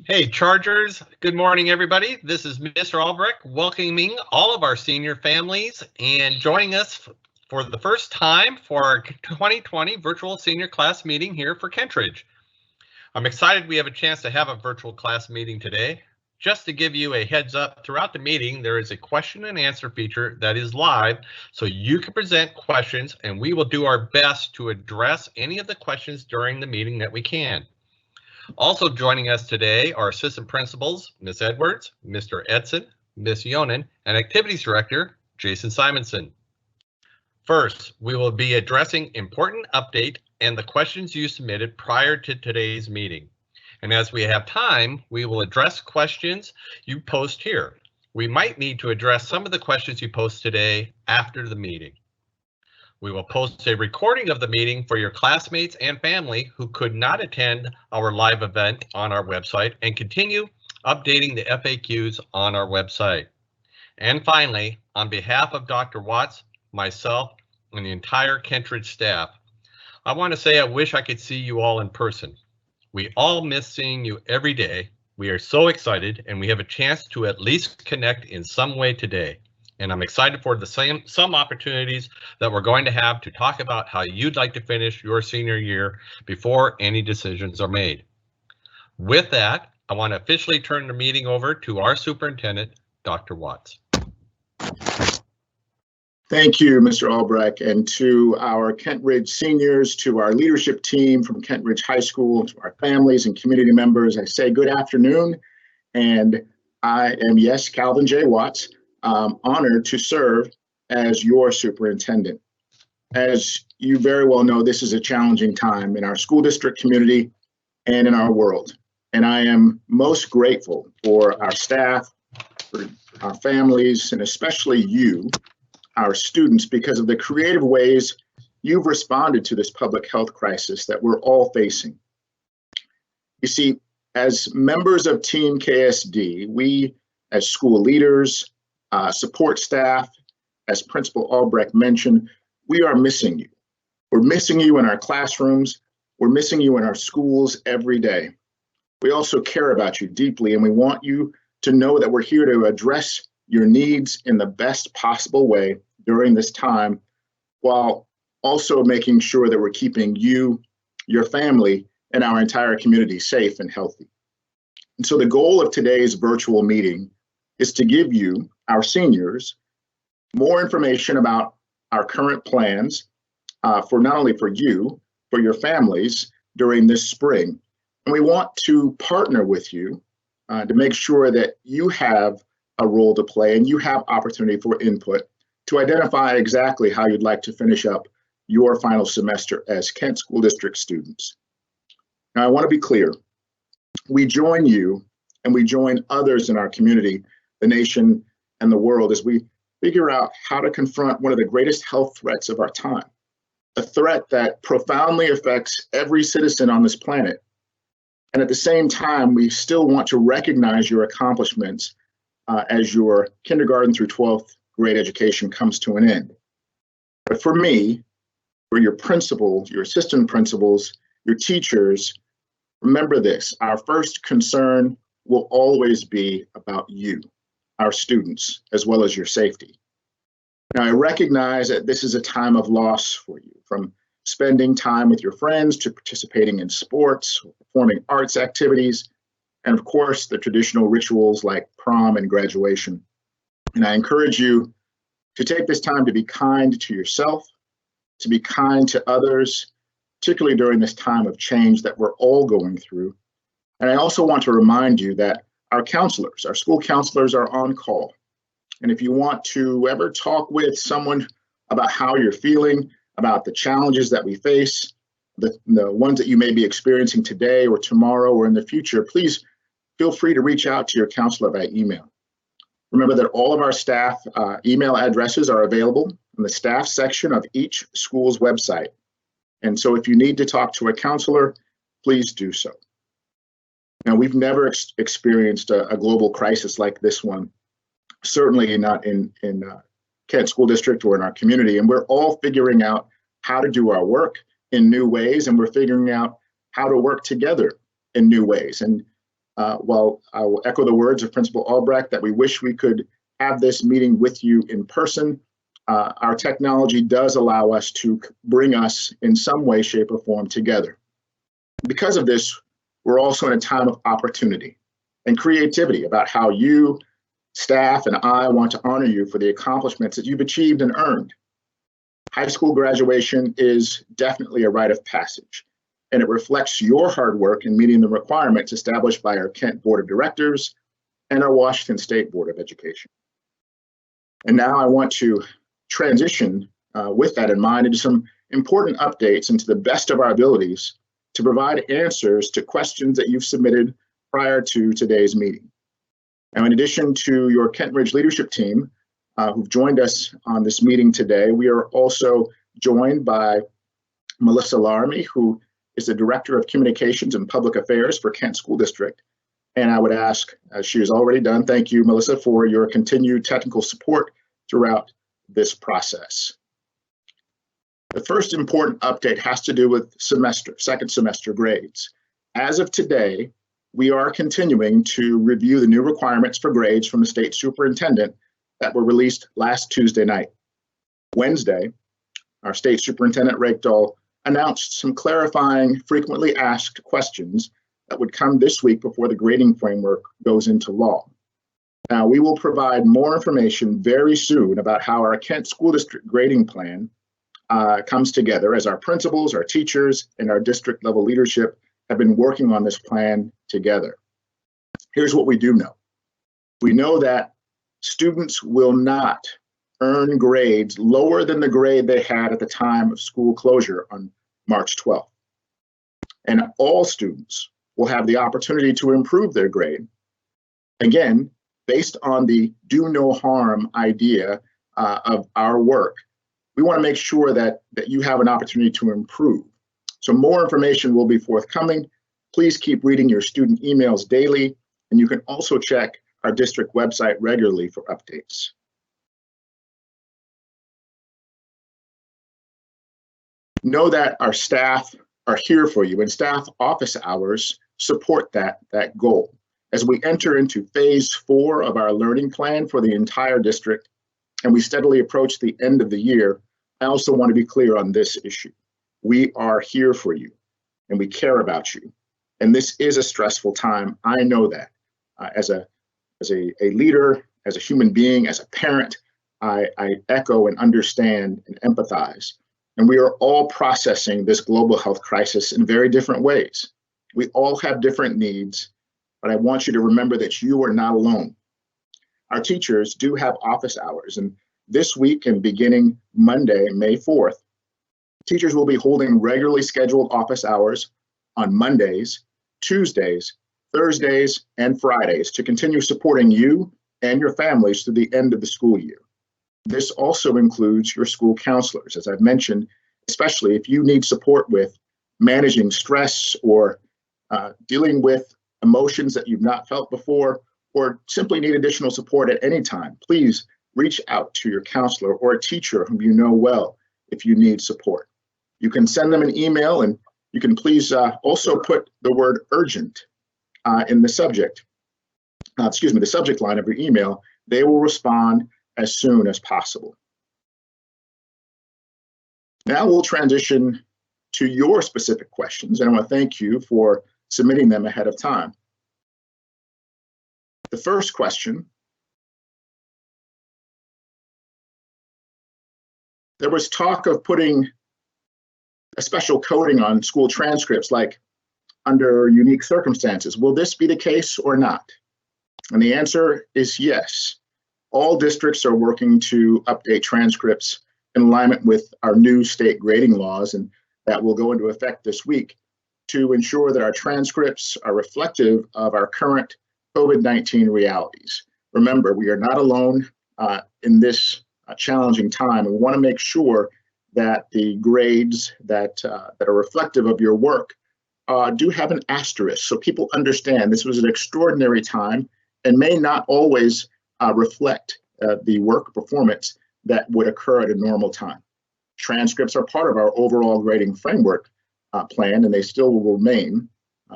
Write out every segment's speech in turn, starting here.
Hey, Chargers. Good morning, everybody. This is Mr. Albrecht welcoming all of our senior families and joining us for the first time for our 2020 virtual senior class meeting here for Kentridge. I'm excited we have a chance to have a virtual class meeting today. Just to give you a heads up, throughout the meeting, there is a question and answer feature that is live, so you can present questions and we will do our best to address any of the questions during the meeting that we can. Also joining us today are assistant principals, Ms. Edwards, Mr. Edson, Ms. Yonan, and activities director, Jason Simonson. First, we will be addressing important update and the questions you submitted prior to today's meeting. And as we have time, we will address questions you post here. We might need to address some of the questions you post today after the meeting. We will post a recording of the meeting for your classmates and family who could not attend our live event on our website and continue updating the FAQs on our website. And finally, on behalf of Dr. Watts, myself, and the entire Kentridge staff, I want to say I wish I could see you all in person. We all miss seeing you every day. We are so excited and we have a chance to at least connect in some way today. And I'm excited for some opportunities that we're going to have to talk about how you'd like to finish your senior year before any decisions are made. With that, I want to officially turn the meeting over to our superintendent, Dr. Watts. Thank you, Mr. Albrecht, and to our Kentridge seniors, to our leadership team from Kentridge High School, to our families and community members, I say good afternoon. And I am, yes, Calvin J. Watts. Honored to serve as your superintendent. As you very well know, this is a challenging time in our school district community and in our world. And I am most grateful for our staff, for our families, and especially you, our students, because of the creative ways you've responded to this public health crisis that we're all facing. You see, as members of Team KSD, we as school leaders, support staff, as Principal Albrecht mentioned, we are missing you. We're missing you in our classrooms. We're missing you in our schools every day. We also care about you deeply, and we want you to know that we're here to address your needs in the best possible way during this time, while also making sure that we're keeping you, your family, and our entire community safe and healthy. And so the goal of today's virtual meeting is to give you, our seniors, more information about our current plans for not only for you, for your families during this spring. And we want to partner with you to make sure that you have a role to play and you have opportunity for input to identify exactly how you'd like to finish up your final semester as Kent School District students. Now, I want to be clear. We join you and we join others in our community, the nation, and the world as we figure out how to confront one of the greatest health threats of our time, a threat that profoundly affects every citizen on this planet. And at the same time, we still want to recognize your accomplishments as your kindergarten through 12th grade education comes to an end. But for me, for your principals, your assistant principals, your teachers, remember this: our first concern will always be about you, our students, as well as your safety. Now, I recognize that this is a time of loss for you, from spending time with your friends to participating in sports, or performing arts activities, and of course, the traditional rituals like prom and graduation. And I encourage you to take this time to be kind to yourself, to be kind to others, particularly during this time of change that we're all going through. And I also want to remind you that our counselors, our school counselors, are on call. And if you want to ever talk with someone about how you're feeling, about the challenges that we face, the ones that you may be experiencing today or tomorrow or in the future, please feel free to reach out to your counselor by email. Remember that all of our staff email addresses are available in the staff section of each school's website. And so if you need to talk to a counselor, please do so. Now, we've never experienced a global crisis like this one, certainly not in Kent School District or in our community. And we're all figuring out how to do our work in new ways, and we're figuring out how to work together in new ways. And While I will echo the words of Principal Albrecht that we wish we could have this meeting with you in person, our technology does allow us to bring us in some way, shape, or form together. Because of this, we're also in a time of opportunity and creativity about how you, staff, and I want to honor you for the accomplishments that you've achieved and earned. High school graduation is definitely a rite of passage, and it reflects your hard work in meeting the requirements established by our Kent Board of Directors and our Washington State Board of Education. And now I want to transition with that in mind into some important updates and to the best of our abilities to provide answers to questions that you've submitted prior to today's meeting. Now, in addition to your Kentridge leadership team who've joined us on this meeting today, we are also joined by Melissa Laramie, who is the Director of Communications and Public Affairs for Kent School District. And I would ask, as she has already done, thank you, Melissa, for your continued technical support throughout this process. The first important update has to do with second semester grades. As of today, we are continuing to review the new requirements for grades from the state superintendent that were released last Tuesday night. Wednesday, our state superintendent, Renton, announced some clarifying frequently asked questions that would come this week before the grading framework goes into law. Now, we will provide more information very soon about how our Kent School District grading plan comes together as our principals, our teachers, and our district level leadership have been working on this plan together. Here's what we do know. We know that students will not earn grades lower than the grade they had at the time of school closure on March 12th. And all students will have the opportunity to improve their grade. Again, based on the do no harm idea of our work, we want to make sure that you have an opportunity to improve. So more information will be forthcoming. Please keep reading your student emails daily, and you can also check our district website regularly for updates. Know that our staff are here for you, and staff office hours support that goal. As we enter into phase 4 of our learning plan for the entire district, and we steadily approach the end of the year, I also want to be clear on this issue. We are here for you, and we care about you. And this is a stressful time. I know that. As a leader, as a human being, as a parent, I echo and understand and empathize. And we are all processing this global health crisis in very different ways. We all have different needs, but I want you to remember that you are not alone. Our teachers do have office hours, and this week and beginning Monday, May 4th, teachers will be holding regularly scheduled office hours on Mondays, Tuesdays, Thursdays, and Fridays to continue supporting you and your families through the end of the school year. This also includes your school counselors, as I've mentioned, especially if you need support with managing stress or dealing with emotions that you've not felt before, or simply need additional support at any time. Please reach out to your counselor or a teacher whom you know well if you need support. You can send them an email, and you can please also put the word urgent in the subject line of your email. They will respond as soon as possible. Now we'll transition to your specific questions, and I want to thank you for submitting them ahead of time. The first question: there was talk of putting a special coding on school transcripts, like under unique circumstances. Will this be the case or not? And the answer is yes. All districts are working to update transcripts in alignment with our new state grading laws, and that will go into effect this week, to ensure that our transcripts are reflective of our current COVID-19 realities. Remember, we are not alone in this challenging time, and we want to make sure that the grades that are reflective of your work do have an asterisk, so people understand this was an extraordinary time and may not always reflect the work performance that would occur at a normal time. Transcripts are part of our overall grading framework plan, and they still will remain.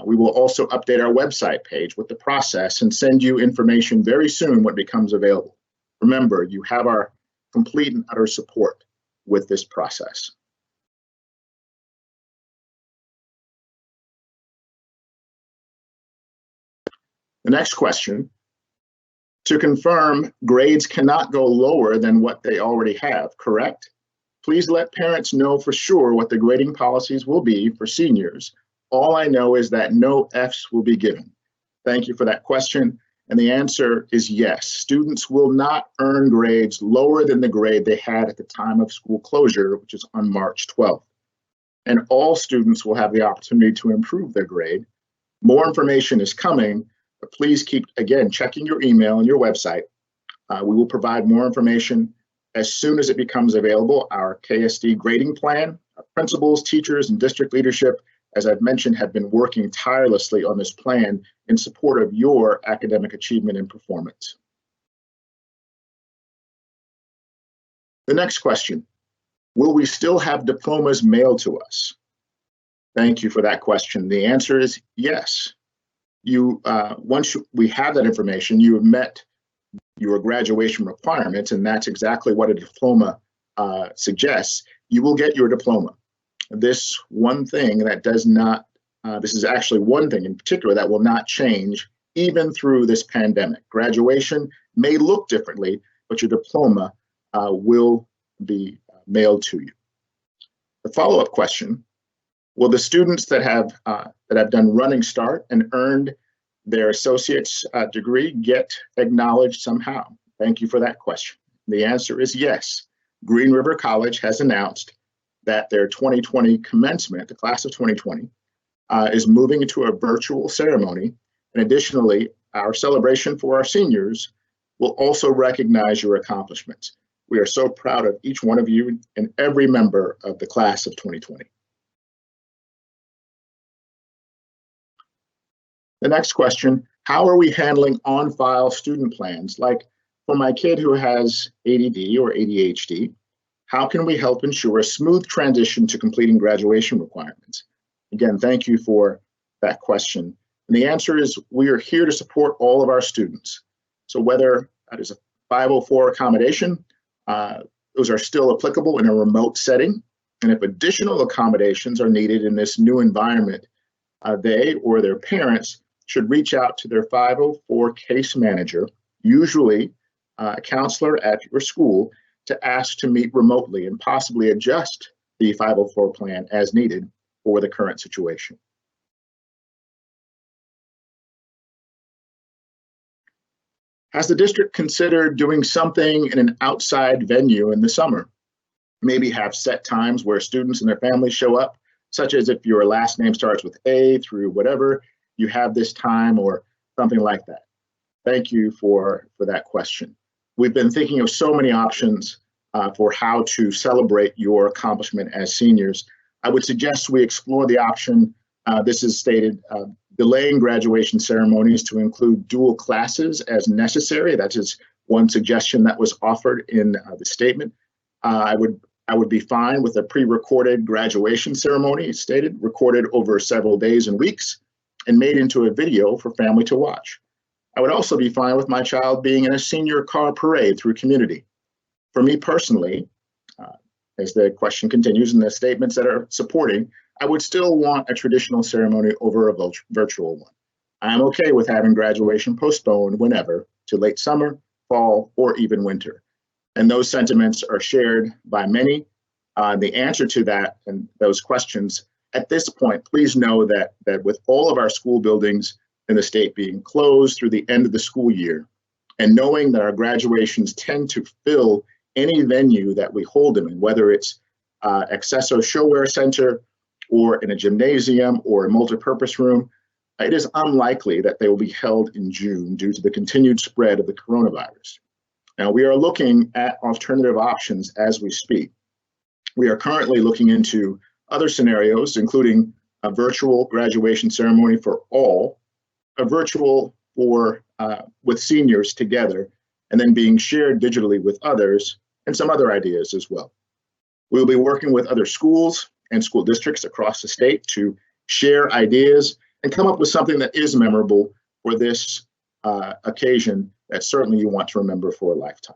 We will also update our website page with the process and send you information very soon when it becomes available. Remember, you have our complete and utter support with this process. The next question, to confirm, grades cannot go lower than what they already have, correct? Please let parents know for sure what the grading policies will be for seniors. All I know is that no Fs will be given. Thank you for that question. And the answer is yes. Students will not earn grades lower than the grade they had at the time of school closure, which is on March 12th. And all students will have the opportunity to improve their grade. More information is coming, but please keep, again, checking your email and your website. We will provide more information as soon as it becomes available. Our KSD grading plan, our principals, teachers, and district leadership, as I've mentioned, have been working tirelessly on this plan in support of your academic achievement and performance. The next question, will we still have diplomas mailed to us? Thank you for that question. The answer is yes. Once we have that information, you have met your graduation requirements, and that's exactly what a diploma suggests. You will get your diploma. This one thing that does not, this is actually one thing in particular that will not change even through this pandemic. Graduation may look differently, but your diploma will be mailed to you. The follow-up question, will the students that have done Running Start and earned their associate's degree get acknowledged somehow? Thank you for that question. The answer is yes. Green River College has announced that their 2020 commencement, the class of 2020, is moving into a virtual ceremony. And additionally, our celebration for our seniors will also recognize your accomplishments. We are so proud of each one of you and every member of the class of 2020. The next question, how are we handling on-file student plans? Like for my kid who has ADD or ADHD, how can we help ensure a smooth transition to completing graduation requirements? Again, thank you for that question. And the answer is we are here to support all of our students. So whether that is a 504 accommodation, those are still applicable in a remote setting. And if additional accommodations are needed in this new environment, they or their parents should reach out to their 504 case manager, usually a counselor at your school, to ask to meet remotely and possibly adjust the 504 plan as needed for the current situation. Has the district considered doing something in an outside venue in the summer? Maybe have set times where students and their families show up, such as if your last name starts with A through whatever, you have this time or something like that. Thank you for that question. We've been thinking of so many options for how to celebrate your accomplishment as seniors. I would suggest we explore the option, this is stated, delaying graduation ceremonies to include dual classes as necessary. That is one suggestion that was offered in the statement. I would be fine with a pre-recorded graduation ceremony, stated, recorded over several days and weeks and made into a video for family to watch. I would also be fine with my child being in a senior car parade through community. For me personally, as the question continues in the statements that are supporting, I would still want a traditional ceremony over a virtual one. I am okay with having graduation postponed whenever to late summer, fall, or even winter. And those sentiments are shared by many. The answer to that and those questions, at this point, please know that with all of our school buildings in the state being closed through the end of the school year, and knowing that our graduations tend to fill any venue that we hold them in, whether it's Accesso Showwear Center or in a gymnasium or a multipurpose room, it is unlikely that they will be held in June due to the continued spread of the coronavirus. Now, we are looking at alternative options as we speak. We are currently looking into other scenarios, including a virtual graduation ceremony for all, a virtual for with seniors together, and then being shared digitally with others, and some other ideas as well. We will be working with other schools and school districts across the state to share ideas and come up with something that is memorable for this occasion that certainly you want to remember for a lifetime.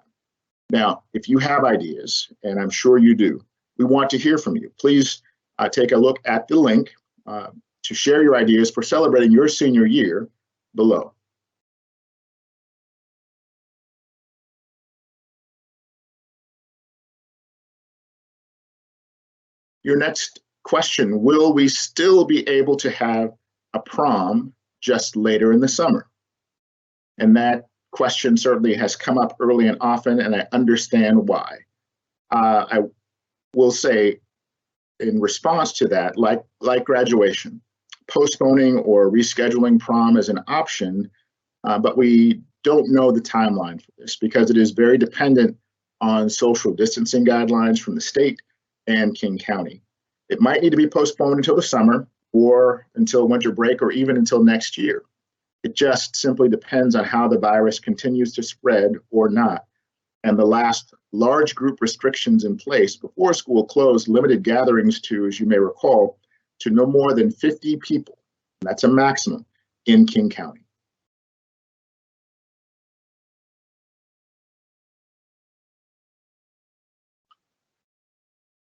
Now, if you have ideas, and I'm sure you do, we want to hear from you. Please take a look at the link to share your ideas for celebrating your senior year below. Your next question, will we still be able to have a prom just later in the summer? And that question certainly has come up early and often, and I understand why. I will say in response to that, like graduation, postponing or rescheduling prom is an option, but we don't know the timeline for this because it is very dependent on social distancing guidelines from the state and King County. It might need to be postponed until the summer or until winter break or even until next year. It just simply depends on how the virus continues to spread or not. And the last large group restrictions in place before school closed limited gatherings to, as you may recall, to no more than 50 people. That's a maximum in King County.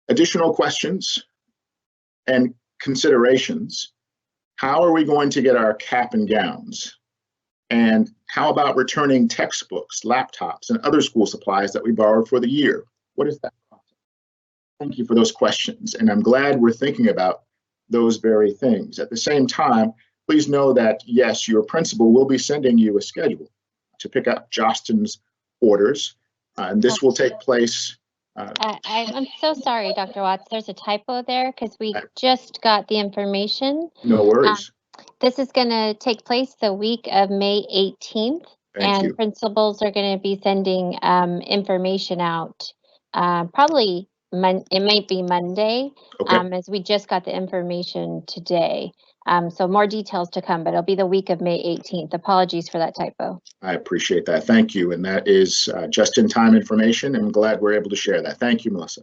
Additional questions and considerations. How are we going to get our cap and gowns? And how about returning textbooks, laptops, and other school supplies that we borrowed for the year? What is that? Thank you for those questions. And I'm glad we're thinking about those very things. At the same time, please know that, yes, your principal will be sending you a schedule to pick up Justin's orders. And this will take place. I'm so sorry, Dr. Watts. There's a typo there because we just got the information. No worries. This is going to take place the week of May 18th, and principals are going to be sending information out. Probably it might be Monday, as we just got the information today. So more details to come, but it'll be the week of May 18th. Apologies for that typo. I appreciate that. Thank you. And that is just-in-time information. I'm glad we're able to share that. Thank you, Melissa.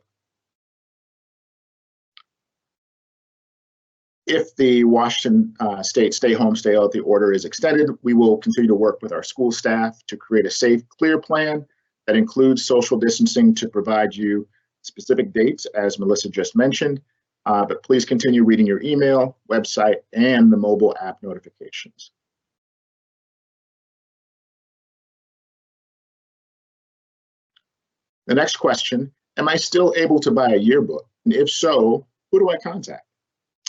If the Washington State stay home, stay healthy order is extended, we will continue to work with our school staff to create a safe, clear plan that includes social distancing to provide you specific dates, as Melissa just mentioned. But please continue reading your email, website, and the mobile app notifications. The next question, am I still able to buy a yearbook? And if so, who do I contact?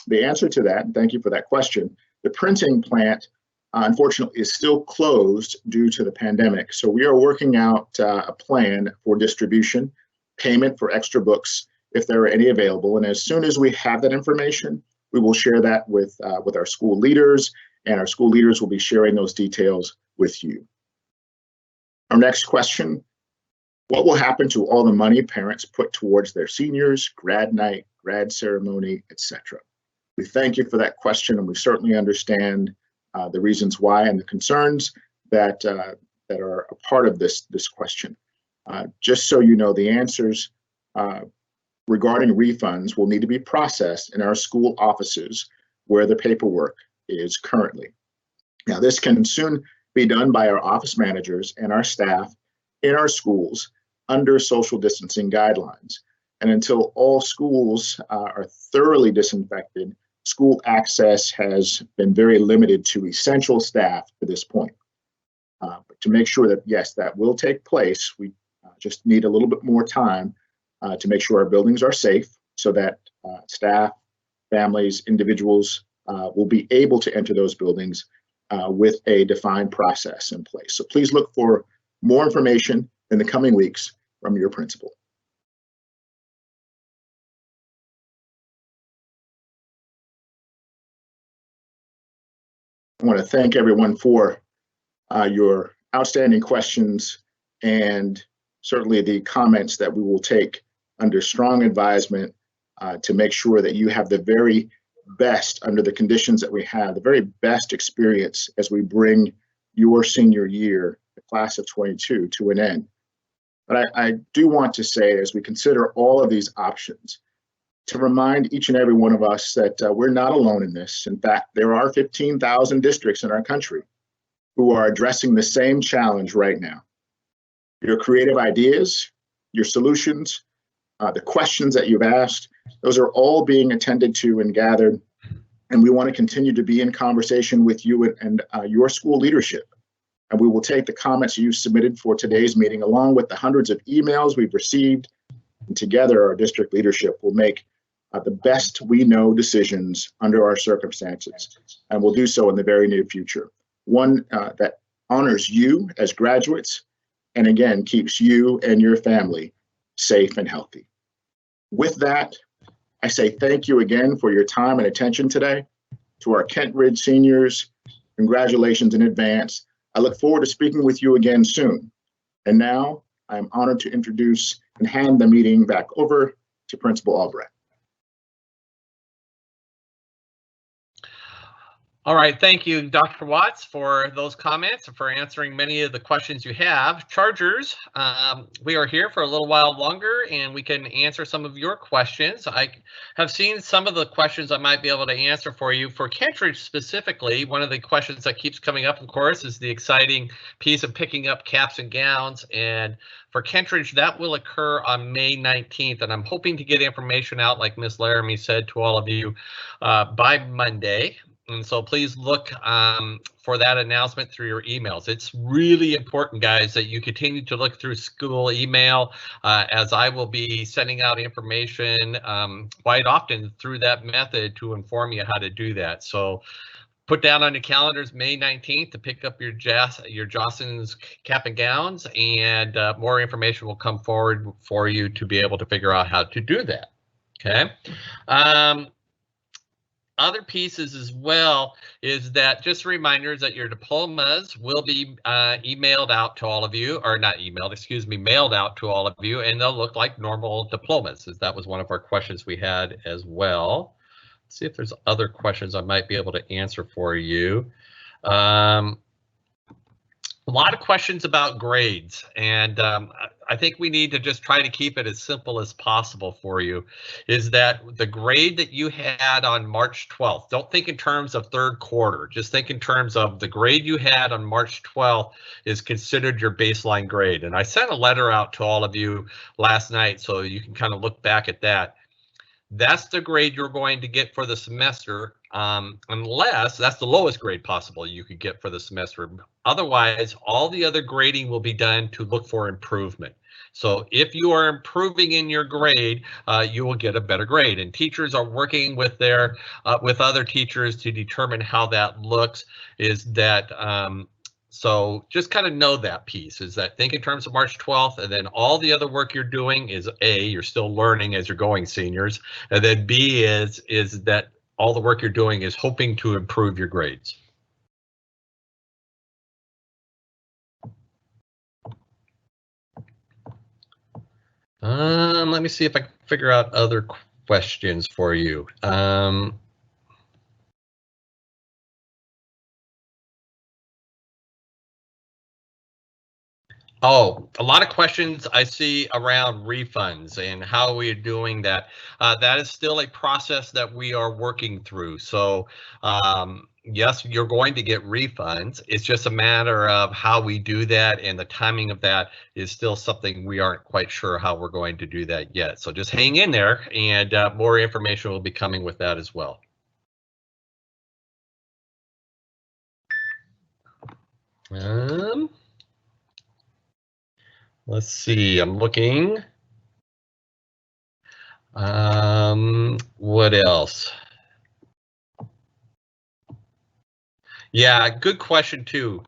The answer to that, and thank you for that question, the printing plant, unfortunately, is still closed due to the pandemic. So we are working out a plan for distribution, payment for extra books, if there are any available. And as soon as we have that information, we will share that with our school leaders, and our school leaders will be sharing those details with you. Our next question, what will happen to all the money parents put towards their seniors, grad night, grad ceremony, etc.? We thank you for that question, and we certainly understand the reasons why and the concerns that are a part of this question. Just so you know, the answers regarding refunds will need to be processed in our school offices where the paperwork is currently. Now, this can soon be done by our office managers and our staff in our schools under social distancing guidelines. And until all schools are thoroughly disinfected, school access has been very limited to essential staff to this point. But to make sure that, yes, that will take place, we just need a little bit more time to make sure our buildings are safe so that staff, families, individuals will be able to enter those buildings with a defined process in place. So please look for more information in the coming weeks from your principal. I want to thank everyone for your outstanding questions and certainly the comments that we will take under strong advisement to make sure that you have the very best under the conditions that we have, the very best experience as we bring your senior year, the class of 22, to an end. But I do want to say, as we consider all of these options, to remind each and every one of us that we're not alone in this. In fact, there are 15,000 districts in our country who are addressing the same challenge right now. Your creative ideas, your solutions, the questions that you've asked, those are all being attended to and gathered. And we want to continue to be in conversation with you and your school leadership. And we will take the comments you submitted for today's meeting, along with the hundreds of emails we've received. And together, our district leadership will make the best we know decisions under our circumstances. And we'll do so in the very near future. One that honors you as graduates, and again, keeps you and your family safe and healthy. With that, I say thank you again for your time and attention today. To our Kentridge seniors, congratulations in advance. I look forward to speaking with you again soon. And now I'm honored to introduce and hand the meeting back over to Principal Albrecht. All right, thank you, Dr. Watts, for those comments and for answering many of the questions you have. Chargers, we are here for a little while longer and we can answer some of your questions. I have seen some of the questions I might be able to answer for you. For Kentridge specifically, one of the questions that keeps coming up, of course, is the exciting piece of picking up caps and gowns. And for Kentridge, that will occur on May 19th, and I'm hoping to get information out, like Ms. Laramie said, to all of you by Monday. And so please look for that announcement through your emails. It's really important, guys, that you continue to look through school email as I will be sending out information quite often through that method to inform you how to do that. So put down on your calendars May 19th to pick up your Jostens cap and gowns, and more information will come forward for you to be able to figure out how to do that. Okay. Other pieces as well is that just reminders that your diplomas will be emailed out to all of you, or not emailed, excuse me, mailed out to all of you, and they'll look like normal diplomas, as that was one of our questions we had as well. Let's see if there's other questions I might be able to answer for you. A lot of questions about grades, and I think we need to just try to keep it as simple as possible for you. Is that the grade that you had on March 12th? Don't think in terms of third quarter, just think in terms of the grade you had on March 12th is considered your baseline grade. And I sent a letter out to all of you last night so you can kind of look back at that. That's the grade you're going to get for the semester, unless that's the lowest grade possible you could get for the semester. Otherwise, all the other grading will be done to look for improvement. So if you are improving in your grade, you will get a better grade. And teachers are working with their with other teachers to determine how that looks. Is that so just kind of know that piece, is that think in terms of March 12th, and then all the other work you're doing is A, you're still learning as you're going, seniors, and then B is that all the work you're doing is hoping to improve your grades. Let me see if I can figure out other questions for you. Oh, a lot of questions I see around refunds and how we are doing that. That is still a process that we are working through. So yes, you're going to get refunds. It's just a matter of how we do that, and the timing of that is still something we aren't quite sure how we're going to do that yet. So just hang in there, and more information will be coming with that as well. Let's see, I'm looking. What else? Yeah, good question too.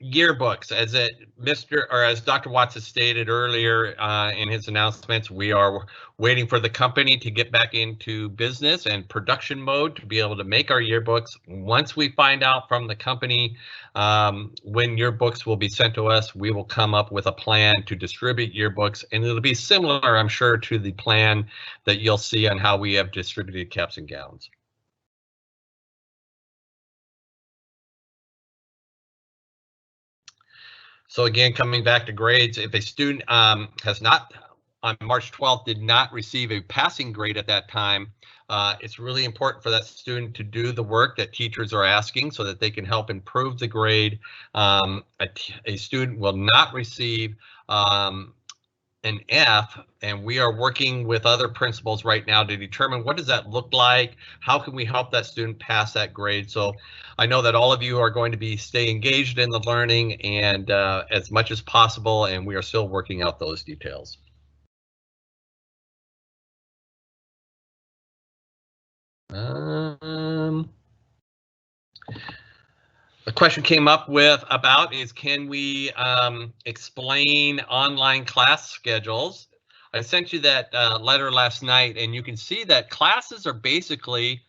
Yearbooks, as Dr. Watts has stated earlier in his announcements, we are waiting for the company to get back into business and production mode to be able to make our yearbooks. Once we find out from the company when yearbooks will be sent to us, we will come up with a plan to distribute yearbooks, and it'll be similar, I'm sure, to the plan that you'll see on how we have distributed caps and gowns. So again, coming back to grades, if a student has not on March 12th did not receive a passing grade at that time, it's really important for that student to do the work that teachers are asking so that they can help improve the grade. A student will not receive an F, and we are working with other principals right now to determine what does that look like, how can we help that student pass that grade. So I know that all of you are going to be stay engaged in the learning and as much as possible, and we are still working out those details. The question came up with about is, can we explain online class schedules? I sent you that letter last night, and you can see that classes are basically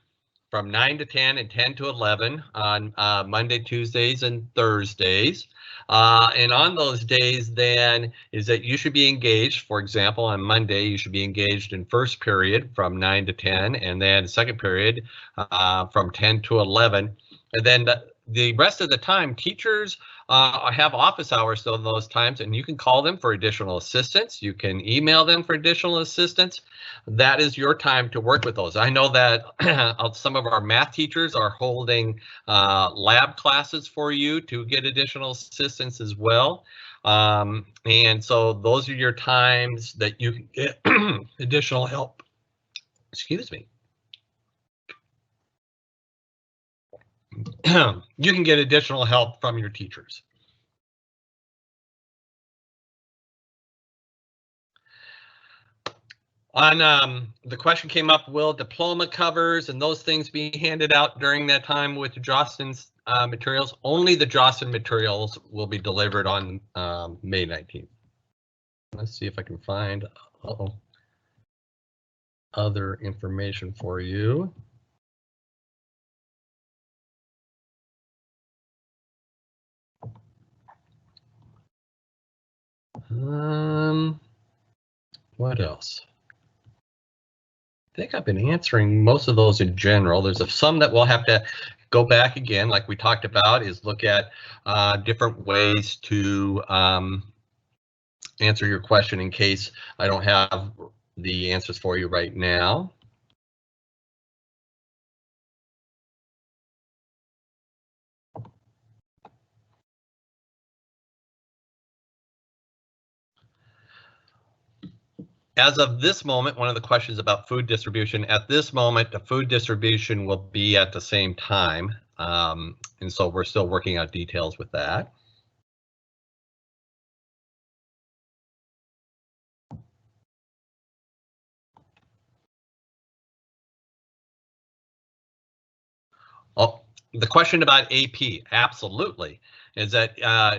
from 9 to 10 and 10 to 11 on Monday, Tuesdays, and Thursdays. And on those days then is that you should be engaged. For example, on Monday, you should be engaged in first period from 9 to 10, and then second period from 10 to 11. And then the rest of the time, teachers have office hours in those times, and you can call them for additional assistance. You can email them for additional assistance. That is your time to work with those. I know that some of our math teachers are holding lab classes for you to get additional assistance as well. And so those are your times that you can get additional help. Excuse me. You can get additional help from your teachers. On the question came up, will diploma covers and those things be handed out during that time with Jostyn's materials? Only the Jostyn materials will be delivered on May 19th. Let's see if I can find other information for you. What else? I think I've been answering most of those in general. There's some that we'll have to go back again, like we talked about, is look at different ways to answer your question in case I don't have the answers for you right now. As of this moment, one of the questions about food distribution, at this moment, the food distribution will be at the same time. And so we're still working out details with that. Oh, the question about AP, absolutely. Is that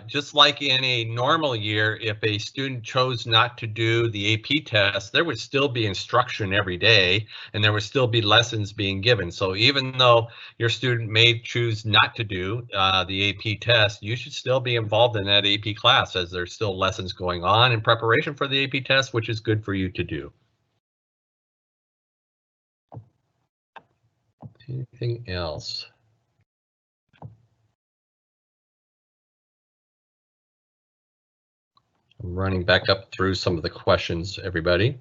just like in a normal year, if a student chose not to do the AP test, there would still be instruction every day and there would still be lessons being given. So even though your student may choose not to do the AP test, you should still be involved in that AP class as there's still lessons going on in preparation for the AP test, which is good for you to do. Anything else? I'm running back up through some of the questions, everybody.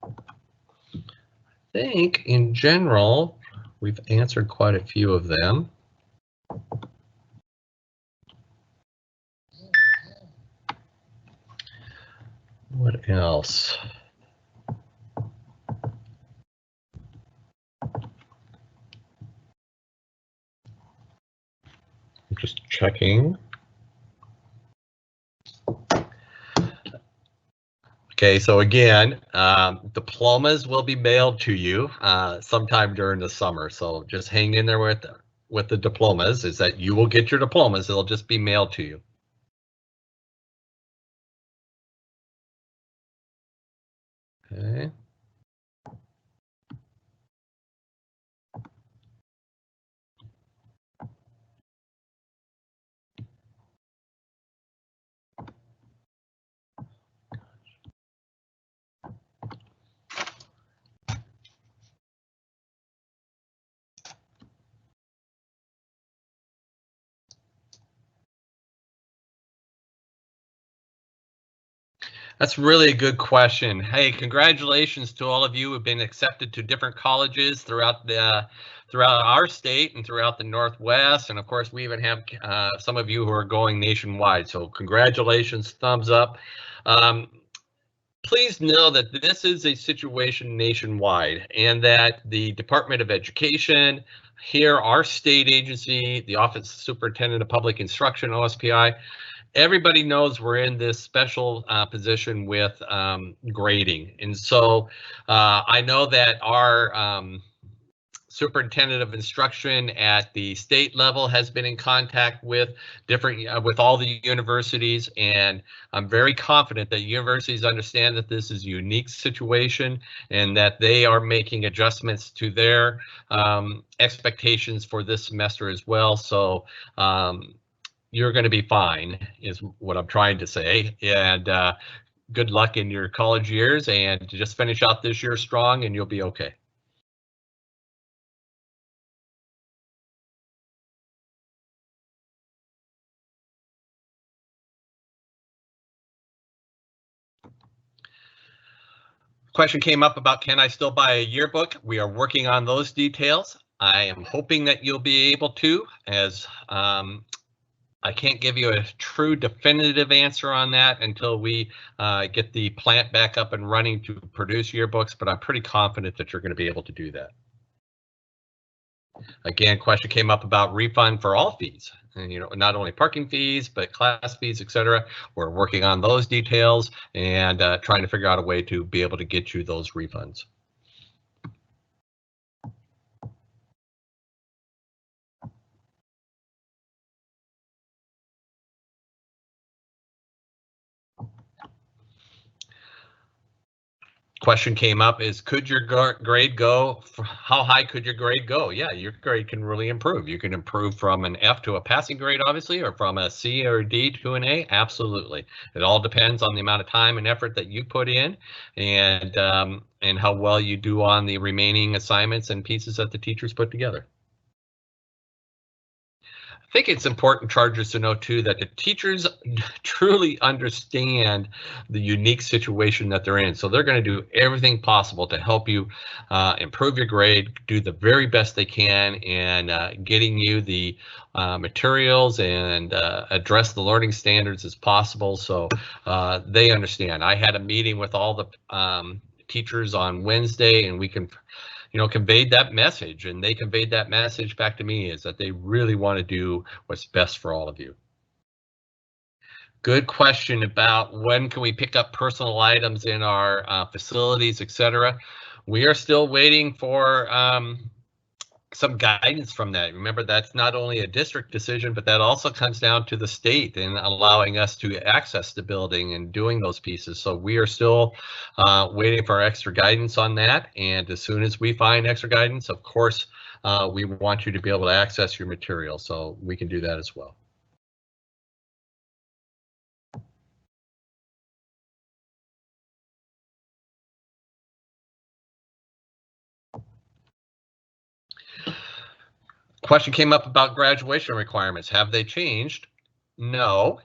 I think in general, we've answered quite a few of them. What else? I'm just checking. Okay, so again, diplomas will be mailed to you sometime during the summer. So just hang in there with the diplomas, is that you will get your diplomas. They'll just be mailed to you. Okay. That's really a good question. Hey, congratulations to all of you who have been accepted to different colleges throughout our state and throughout the Northwest. And of course, we even have some of you who are going nationwide. So congratulations, thumbs up. Please know that this is a situation nationwide and that the Department of Education, here, our state agency, the Office of Superintendent of Public Instruction, OSPI, everybody knows we're in this special position with grading. And so I know that our superintendent of instruction at the state level has been in contact with with all the universities, and I'm very confident that universities understand that this is a unique situation and that they are making adjustments to their expectations for this semester as well. So you're going to be fine, is what I'm trying to say. And good luck in your college years, and just finish out this year strong and you'll be okay. Question came up about, can I still buy a yearbook? We are working on those details. I am hoping that you'll be able to, as I can't give you a true definitive answer on that until we get the plant back up and running to produce yearbooks, but I'm pretty confident that you're going to be able to do that. Again, question came up about refund for all fees, and not only parking fees, but class fees, etc. We're working on those details and trying to figure out a way to be able to get you those refunds. Question came up is, could your grade go, how high could your grade go? Yeah, your grade can really improve. You can improve from an F to a passing grade, obviously, or from a C or a D to an A, absolutely. It all depends on the amount of time and effort that you put in, and how well you do on the remaining assignments and pieces that the teachers put together. I think it's important, Chargers, to know too that the teachers truly understand the unique situation that they're in. So they're going to do everything possible to help you improve your grade, do the very best they can in getting you the materials and address the learning standards as possible. So they understand. I had a meeting with all the teachers on Wednesday, and we can conveyed that message, and they conveyed that message back to me, is that they really want to do what's best for all of you. Good question about when can we pick up personal items in our facilities, etc. We are still waiting for some guidance from that. Remember, that's not only a district decision, but that also comes down to the state and allowing us to access the building and doing those pieces. So we are still waiting for extra guidance on that. And as soon as we find extra guidance, of course, we want you to be able to access your material. So we can do that as well. Question came up about graduation requirements. Have they changed? No,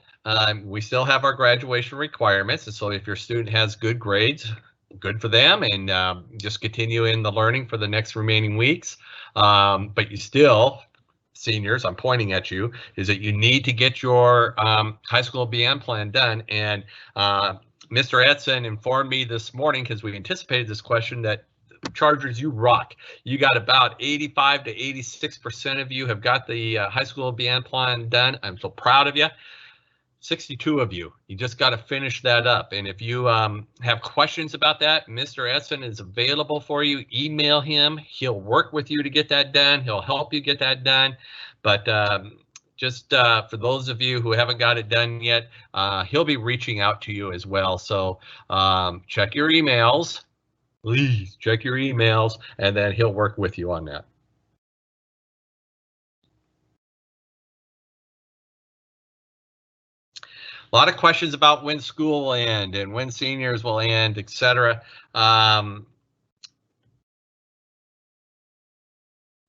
we still have our graduation requirements. And so if your student has good grades, good for them, and just continue in the learning for the next remaining weeks. But you still, seniors, I'm pointing at you, is that you need to get your high school band plan done. And Mr. Edson informed me this morning, because we anticipated this question, that Chargers, you rock. You got about 85 to 86% of you have got the high school band plan done. I'm so proud of you. 62 of you, you just got to finish that up. And if you have questions about that, Mr. Edson is available for you. Email him. He'll work with you to get that done. He'll help you get that done. But just for those of you who haven't got it done yet, he'll be reaching out to you as well. So check your emails. Please check your emails, and then he'll work with you on that. A lot of questions about when school will end and when seniors will end, etc.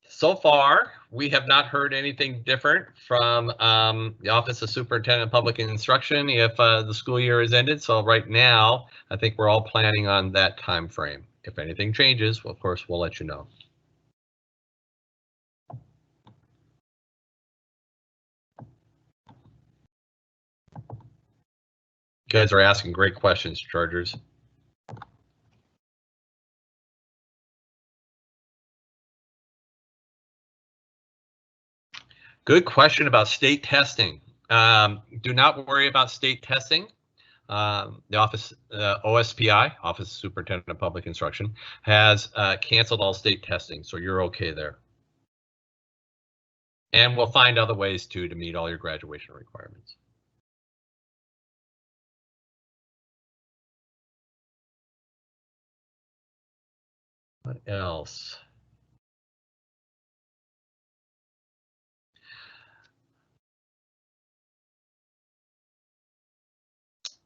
So far, we have not heard anything different from the Office of Superintendent of Public Instruction if the school year is ended. So right now, I think we're all planning on that time frame. If anything changes, well, of course, we'll let you know. You guys are asking great questions, Chargers. Good question about state testing. Do not worry about state testing. The office, OSPI, Office of Superintendent of Public Instruction, has canceled all state testing, so you're okay there. And we'll find other ways to meet all your graduation requirements. What else?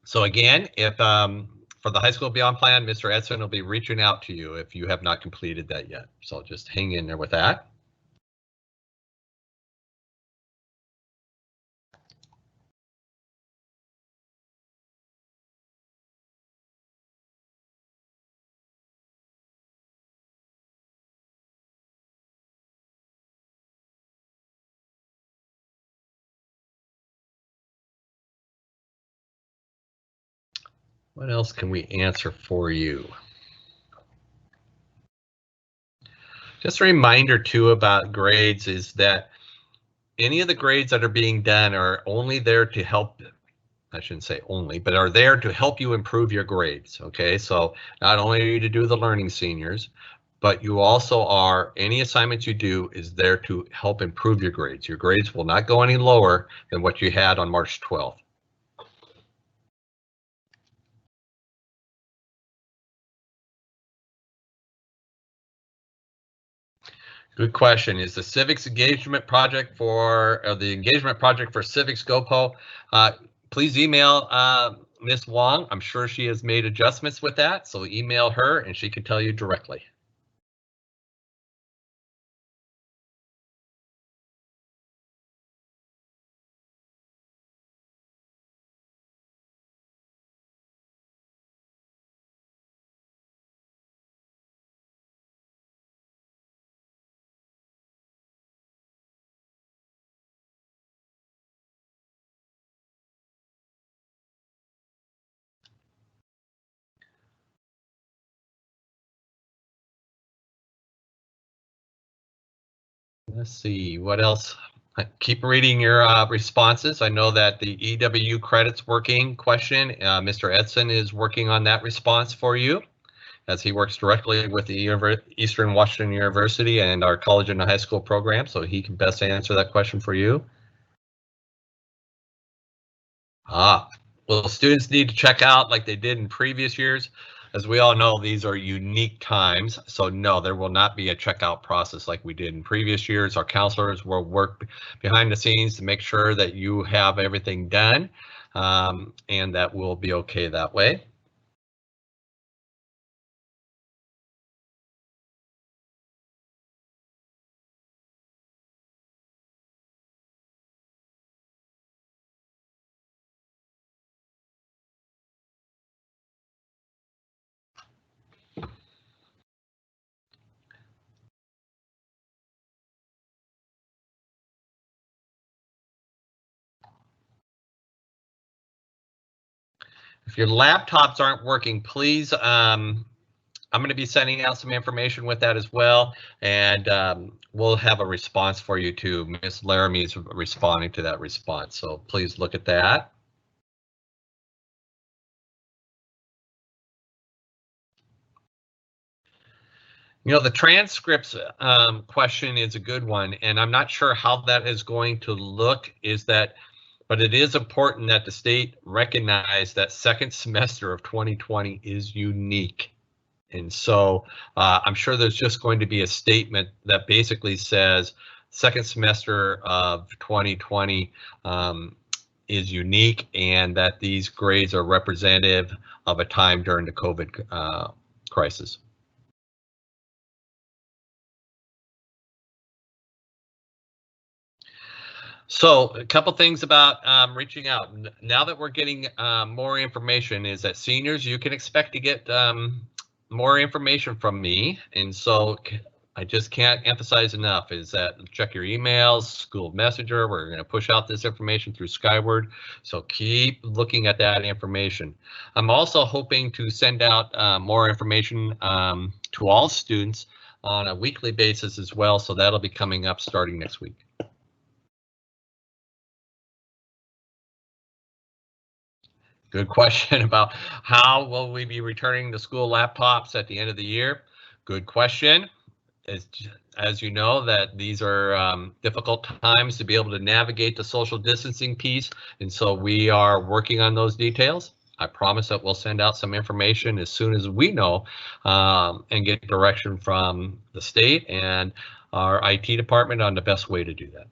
So again, if for the high school beyond plan, Mr. Edson will be reaching out to you if you have not completed that yet. So just hang in there with that. What else can we answer for you? Just a reminder too about grades is that any of the grades that are being done are only there to help, I shouldn't say only, but are there to help you improve your grades, okay? So not only are you to do the learning seniors, but you also are, any assignments you do is there to help improve your grades. Your grades will not go any lower than what you had on March 12th. Good question. Is the civics engagement project for the engagement project for civics GoPo? Please email Ms. Wong. I'm sure she has made adjustments with that, so email her and she can tell you directly. Let's see, what else? Keep reading your responses. I know that the EWU credits working question, Mr. Edson is working on that response for you as he works directly with the Eastern Washington University and our college and high school program, so he can best answer that question for you. Well, students need to check out like they did in previous years. As we all know, these are unique times, so no, there will not be a checkout process like we did in previous years. Our counselors will work behind the scenes to make sure that you have everything done, and that will be okay that way. If your laptops aren't working, please, I'm going to be sending out some information with that as well, and we'll have a response for you too. Ms. Laramie is responding to that response, so please look at that. You know, the transcripts question is a good one, and I'm not sure how that is going to look, but it is important that the state recognize that second semester of 2020 is unique. And so I'm sure there's just going to be a statement that basically says second semester of 2020 is unique and that these grades are representative of a time during the COVID crisis. So a couple things about reaching out. Now that we're getting more information, is that seniors, you can expect to get more information from me. And so I just can't emphasize enough is that check your emails, school messenger. We're going to push out this information through Skyward. So keep looking at that information. I'm also hoping to send out more information to all students on a weekly basis as well. So that'll be coming up starting next week. Good question about how will we be returning the school laptops at the end of the year? Good question. As you know, that these are difficult times to be able to navigate the social distancing piece, and so we are working on those details. I promise that we'll send out some information as soon as we know and get direction from the state and our IT department on the best way to do that.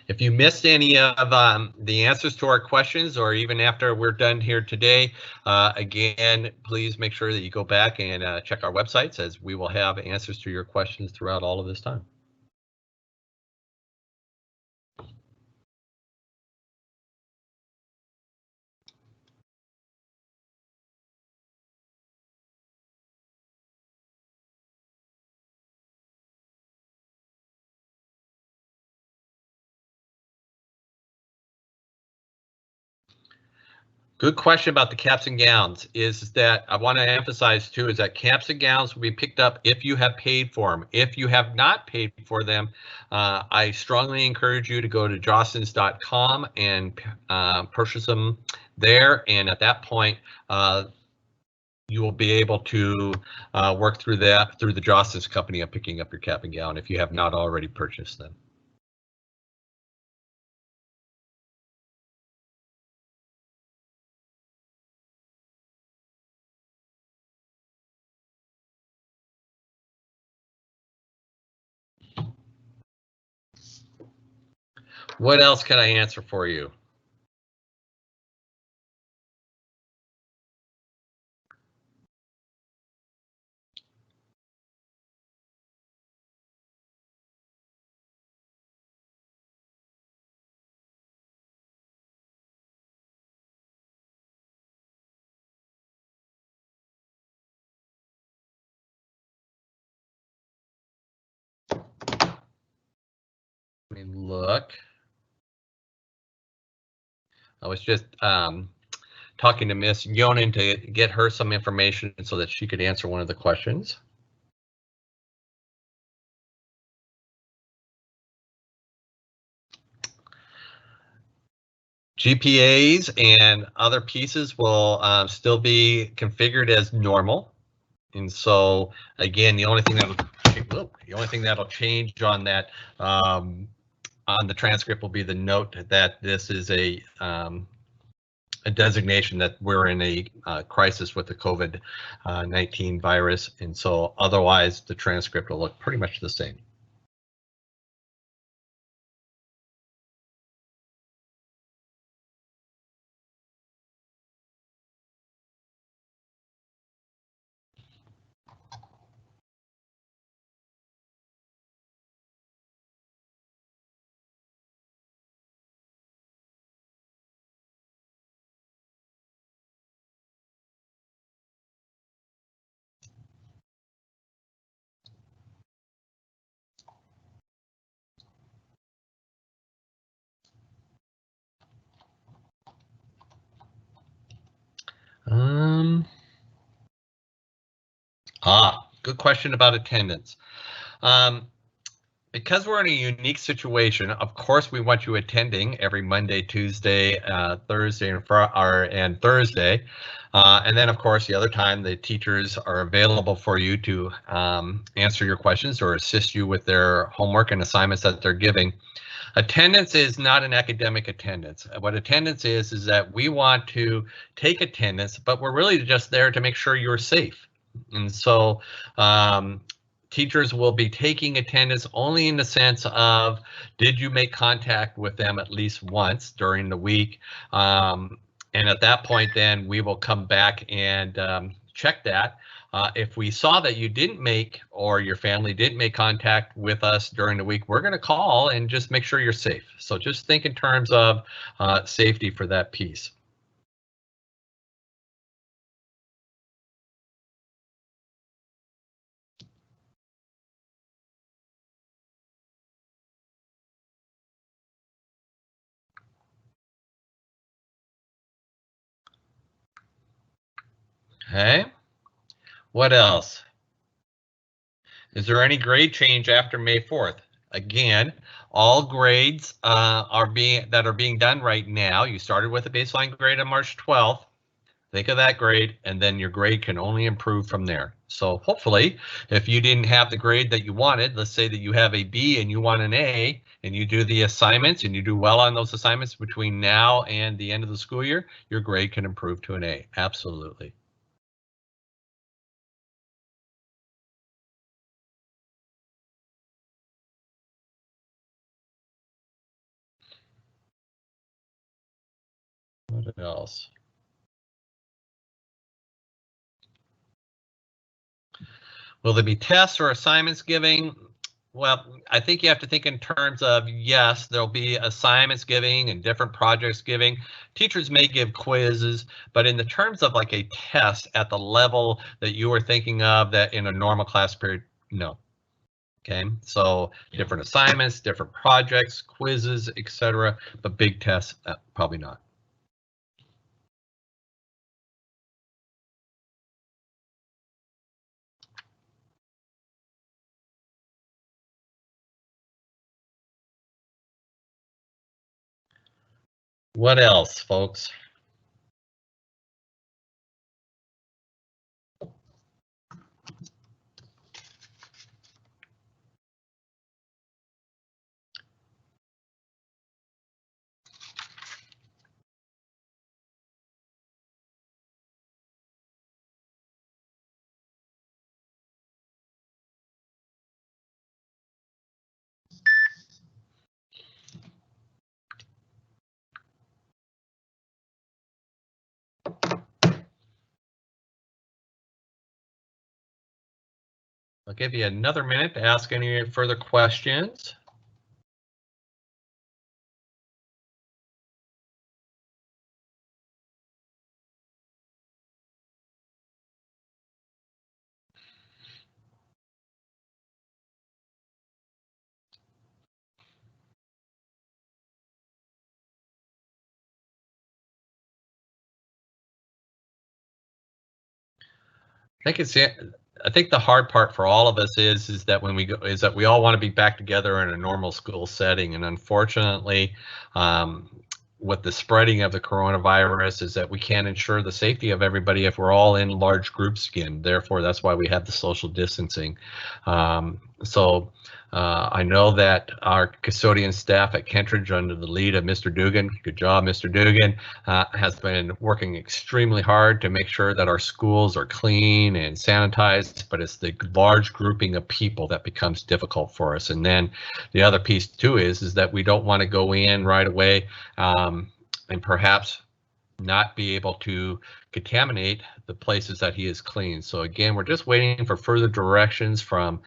If you missed any of the answers to our questions, or even after we're done here today, again, please make sure that you go back and check our websites, as we will have answers to your questions throughout all of this time. Good question about the caps and gowns. Is that I want to emphasize too is that caps and gowns will be picked up if you have paid for them. If you have not paid for them, I strongly encourage you to go to jostens.com and purchase them there. And at that point, you will be able to work through that through the Jostens company of picking up your cap and gown if you have not already purchased them. What else can I answer for you? Let me look. I was just talking to Miss Yonan to get her some information so that she could answer one of the questions. GPAs and other pieces will still be configured as normal. And so again, the only thing that'll change on that on the transcript will be the note that this is a designation that we're in a crisis with the COVID-19 virus, and so otherwise the transcript will look pretty much the same. Good question about attendance. Because we're in a unique situation, of course, we want you attending every Monday, Tuesday, Thursday, and Thursday. And then, of course, the other time the teachers are available for you to answer your questions or assist you with their homework and assignments that they're giving. Attendance is not an academic attendance. What attendance is that we want to take attendance, but we're really just there to make sure you're safe. And so teachers will be taking attendance only in the sense of, did you make contact with them at least once during the week? And at that point, then we will come back and check that. If we saw that you didn't make, or your family didn't make contact with us during the week, we're going to call and just make sure you're safe. So just think in terms of safety for that piece. Okay. What else? Is there any grade change after May 4th? Again, all grades are being done right now. You started with a baseline grade on March 12th. Think of that grade, and then your grade can only improve from there. So hopefully, if you didn't have the grade that you wanted, let's say that you have a B and you want an A, and you do the assignments and you do well on those assignments between now and the end of the school year, your grade can improve to an A. Absolutely. What else? Will there be tests or assignments giving? Well, I think you have to think in terms of, yes, there'll be assignments giving and different projects giving. Teachers may give quizzes, but in the terms of like a test at the level that you were thinking of that in a normal class period, no. Okay, so different assignments, different projects, quizzes, etc., but big tests, probably not. What else, folks? I'll give you another minute to ask any further questions. I think the hard part for all of us is that when we go is that we all want to be back together in a normal school setting, and unfortunately, with the spreading of the coronavirus, is that we can't ensure the safety of everybody if we're all in large groups again. Therefore, that's why we have the social distancing. I know that our custodian staff at Kentridge, under the lead of Mr. Dugan, good job, Mr. Dugan, has been working extremely hard to make sure that our schools are clean and sanitized, but it's the large grouping of people that becomes difficult for us. And then the other piece too is that we don't want to go in right away and perhaps not be able to contaminate the places that he has cleaned. So again, we're just waiting for further directions from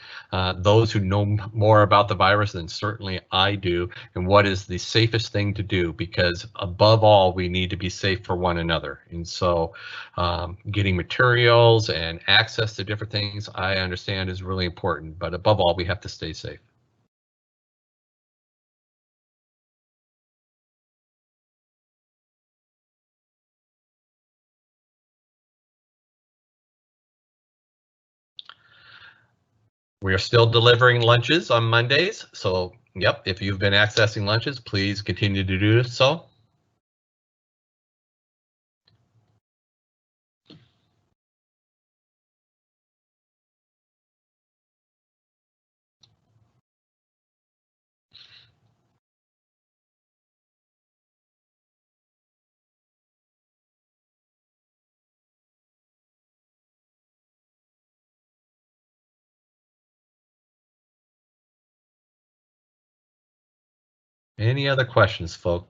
those who know more about the virus than certainly I do, and what is the safest thing to do, because above all, we need to be safe for one another. And so getting materials and access to different things, I understand, is really important, but above all, we have to stay safe. We are still delivering lunches on Mondays, so yep, if you've been accessing lunches, please continue to do so. Any other questions, folks?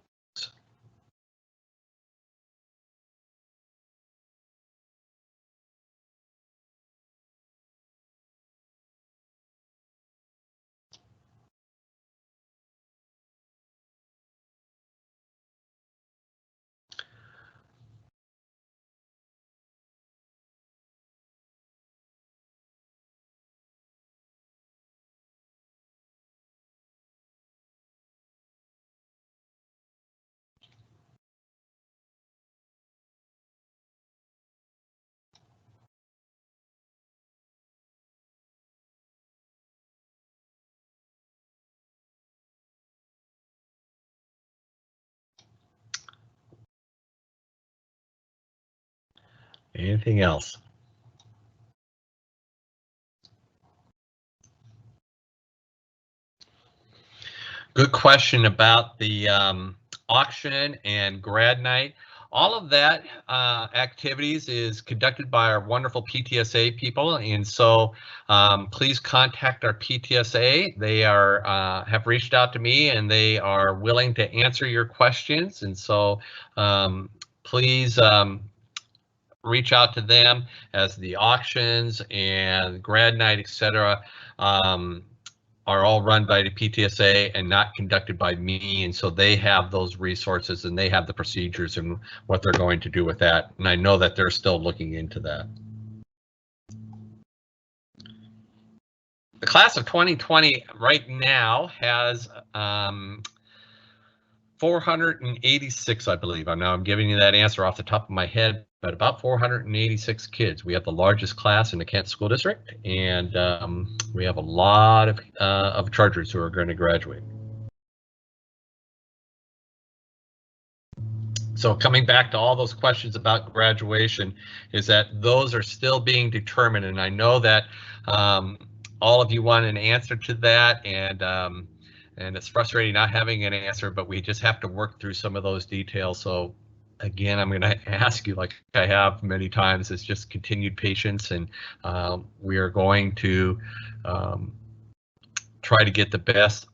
Anything else? Good question about the auction and grad night. All of that activities is conducted by our wonderful PTSA people, and so please contact our PTSA. They are have reached out to me, and they are willing to answer your questions. And so please reach out to them, as the auctions and grad night, etc. Are all run by the PTSA and not conducted by me, and so they have those resources and they have the procedures and what they're going to do with that, and I know that they're still looking into that. The class of 2020 right now has 486, I believe. I'm giving you that answer off the top of my head, but about 486 kids. We have the largest class in the Kent School District, and we have a lot of chargers who are going to graduate. So coming back to all those questions about graduation, is that those are still being determined, and I know that all of you want an answer to that, and it's frustrating not having an answer, but we just have to work through some of those details. So again, I'm going to ask you, like I have many times, is just continued patience, and we are going to try to get the best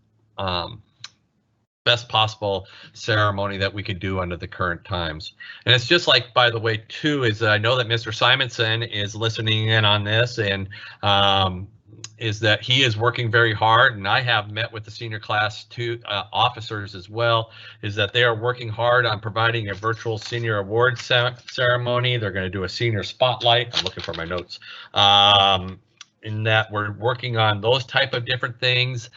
possible ceremony that we could do under the current times. And it's just like, by the way, too, is that I know that Mr. Simonson is listening in on this, and is that he is working very hard, and I have met with the senior class officers as well, is that they are working hard on providing a virtual senior award ceremony. They're going to do a senior spotlight. I'm looking for my notes. In that we're working on those type of different things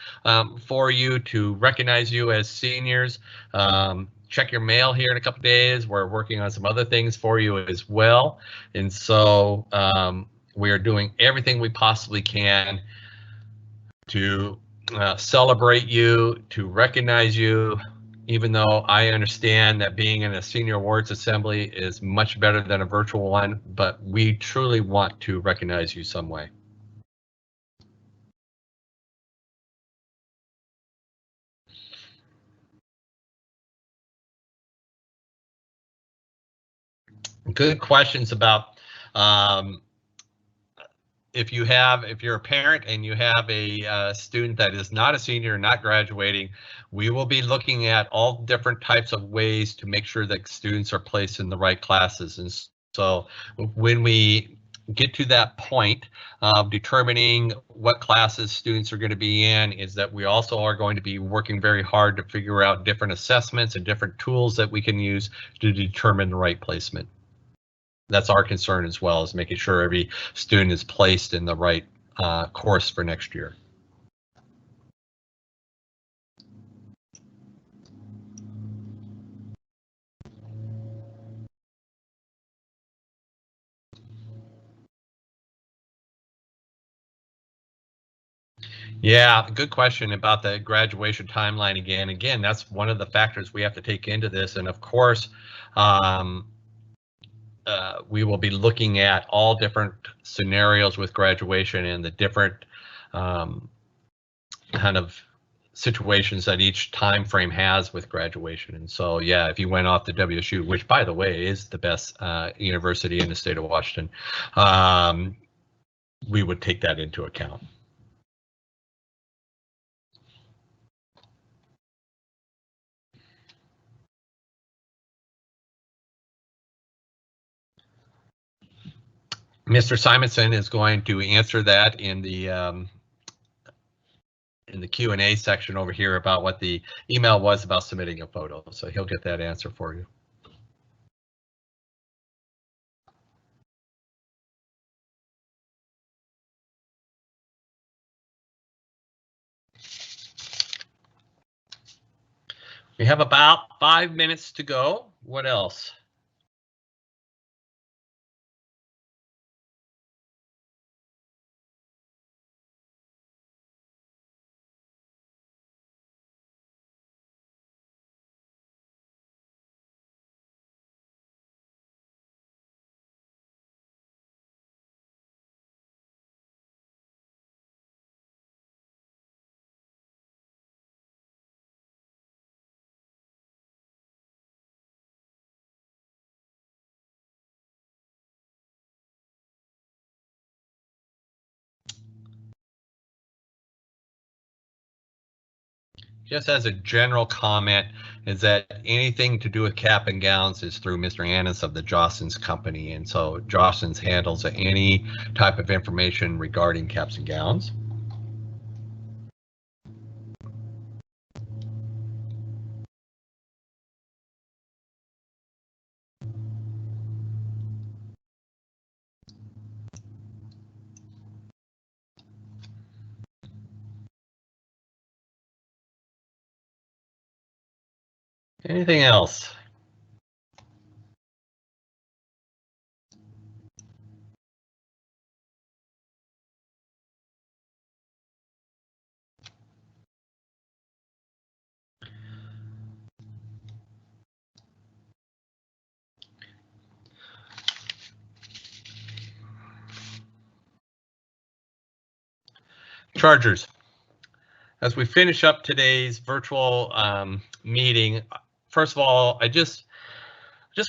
for you to recognize you as seniors. Check your mail here in a couple days. We're working on some other things for you as well. And so we are doing everything we possibly can to celebrate you, to recognize you, even though I understand that being in a senior awards assembly is much better than a virtual one, but we truly want to recognize you some way. Good questions about if you're a parent and you have a student that is not a senior, not graduating, we will be looking at all different types of ways to make sure that students are placed in the right classes. And so when we get to that point of determining what classes students are going to be in, is that we also are going to be working very hard to figure out different assessments and different tools that we can use to determine the right placement. That's our concern as well, is making sure every student is placed in the right course for next year. Yeah, good question about the graduation timeline again. Again, that's one of the factors we have to take into this. And of course, we will be looking at all different scenarios with graduation and the different kind of situations that each time frame has with graduation. And so, yeah, if you went off to WSU, which by the way is the best university in the state of Washington, we would take that into account. Mr. Simonson is going to answer that in the Q&A section over here about what the email was about submitting a photo. So he'll get that answer for you. We have about 5 minutes to go. What else? just as a general comment, is that anything to do with cap and gowns is through Mr. Annis of the Jostens Company. And so Jostens handles any type of information regarding caps and gowns. Anything else? Chargers, as we finish up today's virtual meeting, first of all, I just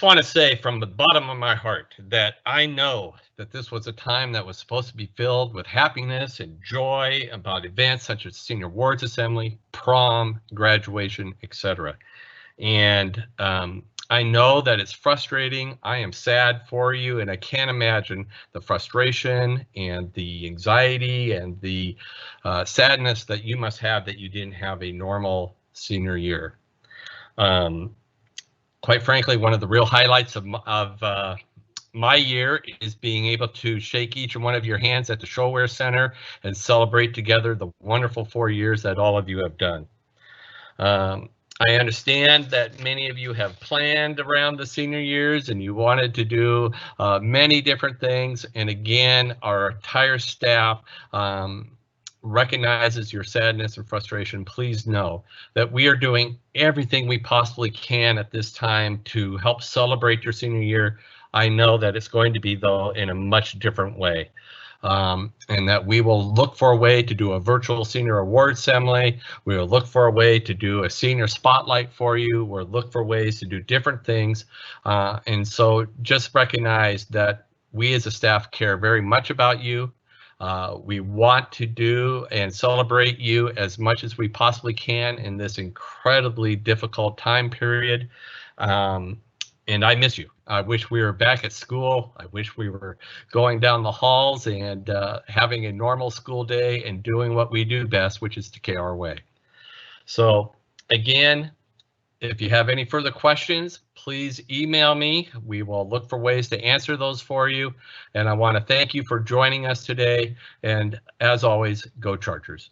want to say from the bottom of my heart that I know that this was a time that was supposed to be filled with happiness and joy about events such as Senior Awards Assembly, prom, graduation, etc. And I know that it's frustrating. I am sad for you, and I can't imagine the frustration and the anxiety and the sadness that you must have that you didn't have a normal senior year. Quite frankly, one of the real highlights of my year is being able to shake each and one of your hands at the Showwear Center and celebrate together the wonderful 4 years that all of you have done. I understand that many of you have planned around the senior years and you wanted to do many different things. And again, our entire staff recognizes your sadness and frustration. Please know that we are doing everything we possibly can at this time to help celebrate your senior year. I know that it's going to be, though, in a much different way. And that we will look for a way to do a virtual senior award ceremony. We will look for a way to do a senior spotlight for you. We'll look for ways to do different things. And so just recognize that we as a staff care very much about you. We want to do and celebrate you as much as we possibly can in this incredibly difficult time period. And I miss you. I wish we were back at school. I wish we were going down the halls and having a normal school day and doing what we do best, which is to care our way. So again, if you have any further questions, please email me. We will look for ways to answer those for you. And I want to thank you for joining us today. And as always, go Chargers.